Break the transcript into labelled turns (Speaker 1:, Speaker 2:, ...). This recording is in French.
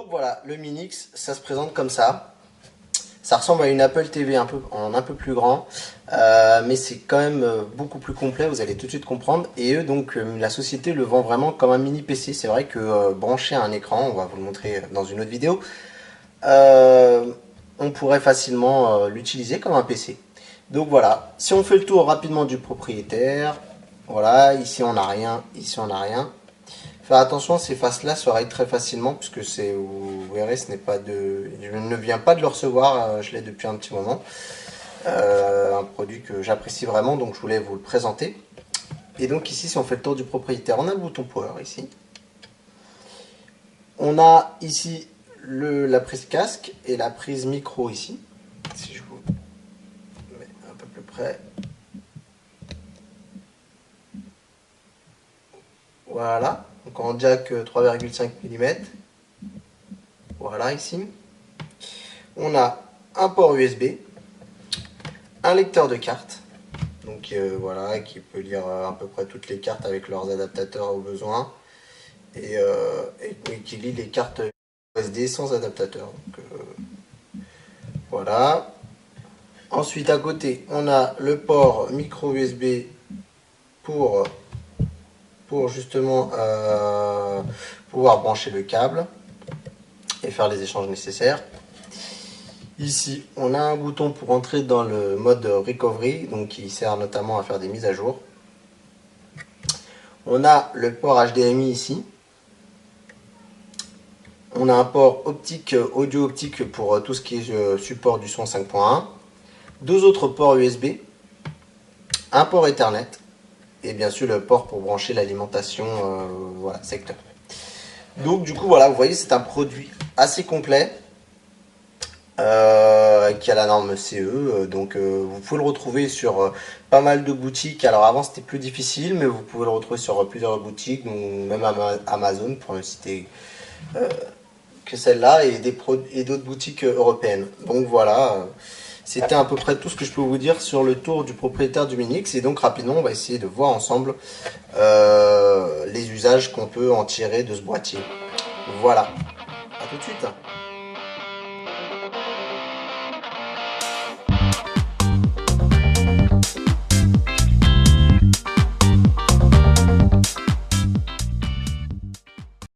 Speaker 1: Donc voilà, le Minix, ça se présente comme ça. Ça ressemble à une Apple TV en un peu plus grand, mais c'est quand même beaucoup plus complet, vous allez tout de suite comprendre. Et eux, donc, la société le vend vraiment comme un mini PC. C'est vrai que branché à un écran, on va vous le montrer dans une autre vidéo, euh, on pourrait facilement l'utiliser comme un PC. Donc voilà, si on fait le tour rapidement du propriétaire, voilà, ici on n'a rien, ici on n'a rien. Faire attention, ces faces-là se rayent très facilement, puisque c'est, vous verrez, ce n'est pas de, je ne viens pas de le recevoir, je l'ai depuis un petit moment. Un produit que j'apprécie vraiment, donc je voulais vous le présenter. Et donc ici, si on fait le tour du propriétaire, on a le bouton power ici. On a ici la prise casque et la prise micro ici. Si je vous mets un peu plus près. Voilà, donc en jack 3,5 mm. Voilà ici. On a un port USB, un lecteur de cartes, donc voilà, qui peut lire à peu près toutes les cartes avec leurs adaptateurs au besoin, et qui lit les cartes SD sans adaptateur. Donc, voilà. Ensuite à côté, on a le port micro USB pour justement pouvoir brancher le câble et faire les échanges nécessaires. Ici, on a un bouton pour entrer dans le mode recovery, donc qui sert notamment à faire des mises à jour. On a le port HDMI ici. On a un port optique, audio optique pour tout ce qui est support du son 5.1. Deux autres ports USB. Un port Ethernet. Et bien sûr le port pour brancher l'alimentation voilà, secteur. Donc du coup, voilà, vous voyez, c'est un produit assez complet. Qui a la norme CE, donc vous pouvez le retrouver sur pas mal de boutiques. Alors avant c'était plus difficile, mais vous pouvez le retrouver sur plusieurs boutiques, donc même Amazon pour ne citer que celle-là, et d'autres boutiques européennes. Donc voilà, c'était à peu près tout ce que je peux vous dire sur le tour du propriétaire du Minix. Et donc rapidement on va essayer de voir ensemble les usages qu'on peut en tirer de ce boîtier. Voilà, à tout de suite.